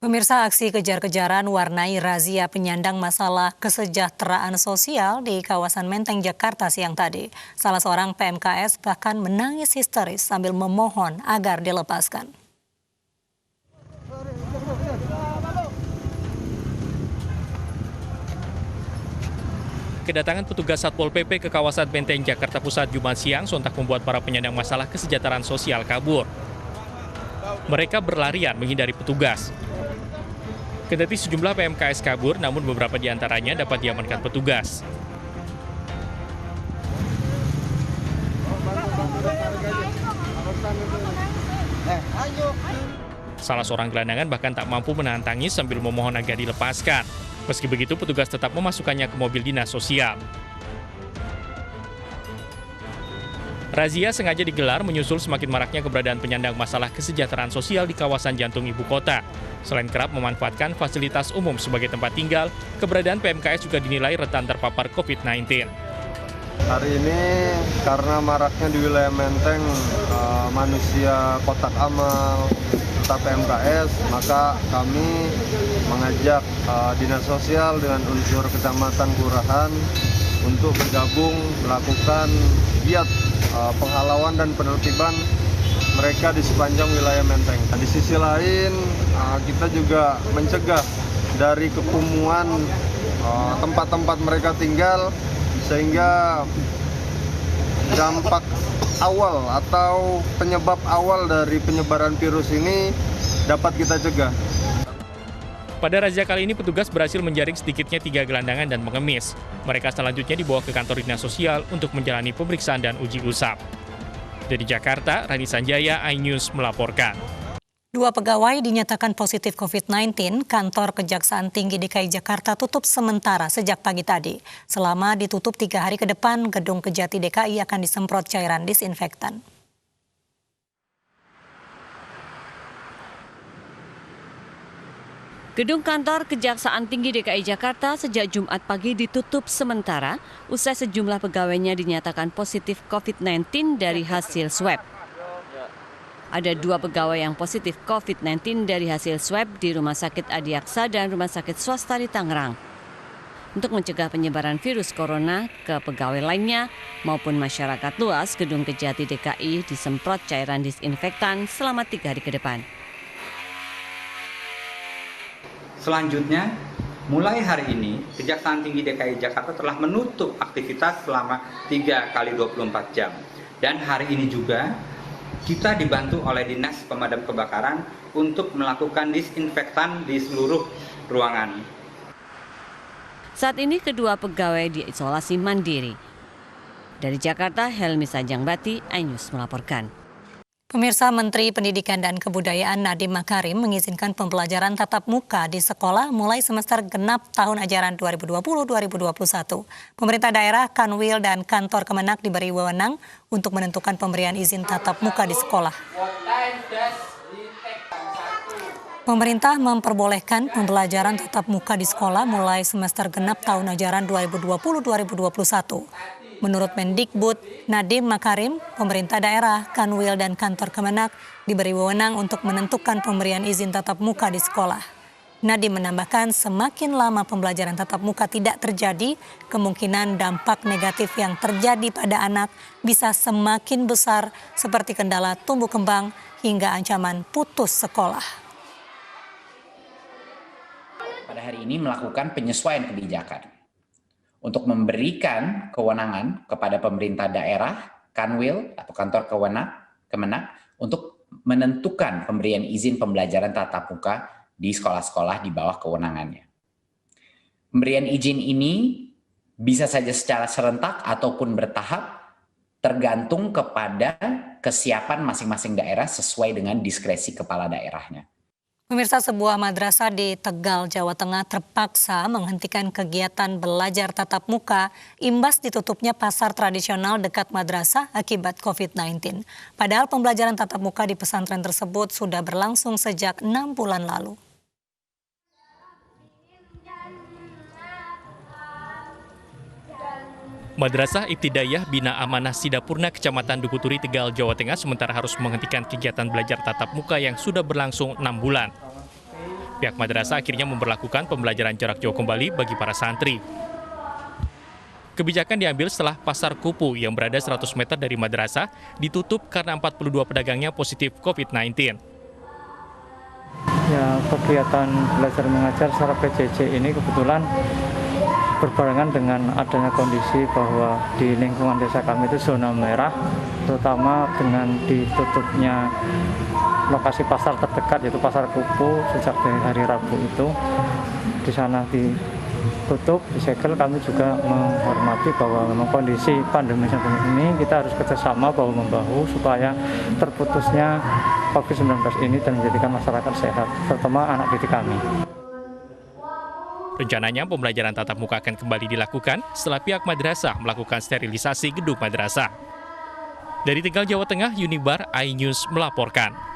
Pemirsa, aksi kejar-kejaran warnai razia penyandang masalah kesejahteraan sosial di kawasan Menteng, Jakarta siang tadi. Salah seorang PMKS bahkan menangis histeris sambil memohon agar dilepaskan. Kedatangan petugas Satpol PP ke kawasan Menteng, Jakarta Pusat Jumat siang sontak membuat para penyandang masalah kesejahteraan sosial kabur. Mereka berlarian menghindari petugas. Kendati sejumlah PMKS kabur, namun beberapa di antaranya dapat diamankan petugas. Salah seorang gelandangan bahkan tak mampu menahan tangis sambil memohon agar dilepaskan. Meski begitu, petugas tetap memasukkannya ke mobil dinas sosial. Razia sengaja digelar menyusul semakin maraknya keberadaan penyandang masalah kesejahteraan sosial di kawasan jantung ibu kota. Selain kerap memanfaatkan fasilitas umum sebagai tempat tinggal, keberadaan PMKS juga dinilai rentan terpapar COVID-19. Hari ini karena maraknya di wilayah Menteng manusia kotak amal serta PMKS, maka kami mengajak dinas sosial dengan unsur kecamatan kelurahan untuk bergabung melakukan giat penghalauan dan penertiban mereka di sepanjang wilayah Menteng. Di sisi lain, kita juga mencegah dari kekumuhan tempat-tempat mereka tinggal, sehingga dampak awal atau penyebab awal dari penyebaran virus ini dapat kita cegah. Pada razia kali ini, petugas berhasil menjaring sedikitnya 3 gelandangan dan pengemis. Mereka selanjutnya dibawa ke kantor dinas sosial untuk menjalani pemeriksaan dan uji usap. Dari Jakarta, Rani Sanjaya, iNews melaporkan. 2 pegawai dinyatakan positif COVID-19, kantor Kejaksaan Tinggi DKI Jakarta tutup sementara sejak pagi tadi. Selama ditutup 3 hari ke depan, gedung Kejati DKI akan disemprot cairan disinfektan. Gedung kantor Kejaksaan Tinggi DKI Jakarta sejak Jumat pagi ditutup sementara usai sejumlah pegawainya dinyatakan positif COVID-19 dari hasil swab. Ada 2 pegawai yang positif COVID-19 dari hasil swab di Rumah Sakit Adiaksa dan Rumah Sakit Swasta di Tangerang. Untuk mencegah penyebaran virus corona ke pegawai lainnya maupun masyarakat luas, Gedung Kejati DKI disemprot cairan disinfektan selama 3 hari ke depan. Selanjutnya, mulai hari ini, Kejaksaan Tinggi DKI Jakarta telah menutup aktivitas selama 3 kali 24 jam. Dan hari ini juga, kita dibantu oleh Dinas Pemadam Kebakaran untuk melakukan disinfektan di seluruh ruangan. Saat ini kedua pegawai diisolasi mandiri. Dari Jakarta, Helmi Sanjangbati, iNews melaporkan. Pemirsa, Menteri Pendidikan dan Kebudayaan Nadiem Makarim mengizinkan pembelajaran tatap muka di sekolah mulai semester genap tahun ajaran 2020-2021. Pemerintah daerah, Kanwil, dan kantor Kemenak diberi wewenang untuk menentukan pemberian izin tatap muka di sekolah. Pemerintah memperbolehkan pembelajaran tatap muka di sekolah mulai semester genap tahun ajaran 2020-2021. Menurut Mendikbud Nadiem Makarim, pemerintah daerah, Kanwil, dan kantor Kemenak diberi wewenang untuk menentukan pemberian izin tatap muka di sekolah. Nadiem menambahkan semakin lama pembelajaran tatap muka tidak terjadi, kemungkinan dampak negatif yang terjadi pada anak bisa semakin besar seperti kendala tumbuh kembang hingga ancaman putus sekolah. Pada hari ini melakukan penyesuaian kebijakan untuk memberikan kewenangan kepada pemerintah daerah, Kanwil atau kantor Kemenak untuk menentukan pemberian izin pembelajaran tatap muka di sekolah-sekolah di bawah kewenangannya. Pemberian izin ini bisa saja secara serentak ataupun bertahap, tergantung kepada kesiapan masing-masing daerah sesuai dengan diskresi kepala daerahnya. Pemirsa, sebuah madrasah di Tegal, Jawa Tengah terpaksa menghentikan kegiatan belajar tatap muka imbas ditutupnya pasar tradisional dekat madrasah akibat COVID-19. Padahal pembelajaran tatap muka di pesantren tersebut sudah berlangsung sejak 6 bulan lalu. Madrasah Ibtidaiyah Bina Amanah Sidapurna Kecamatan Dukuturi, Tegal, Jawa Tengah sementara harus menghentikan kegiatan belajar tatap muka yang sudah berlangsung 6 bulan. Pihak madrasah akhirnya memberlakukan pembelajaran jarak jauh kembali bagi para santri. Kebijakan diambil setelah Pasar Kupu yang berada 100 meter dari madrasah ditutup karena 42 pedagangnya positif COVID-19. Ya, kegiatan belajar mengajar secara PJJ ini kebetulan berbarengan dengan adanya kondisi bahwa di lingkungan desa kami itu zona merah, terutama dengan ditutupnya lokasi pasar terdekat yaitu Pasar Kupu sejak dari hari Rabu itu. Di sana ditutup, disegel. Kami juga menghormati bahwa memang kondisi pandemi seperti ini kita harus kerjasama bahu-membahu supaya terputusnya COVID-19 ini dan menjadikan masyarakat sehat, terutama anak didik kami. Rencananya pembelajaran tatap muka akan kembali dilakukan setelah pihak madrasah melakukan sterilisasi gedung madrasah. Dari Tegal, Jawa Tengah, Unibar iNews melaporkan.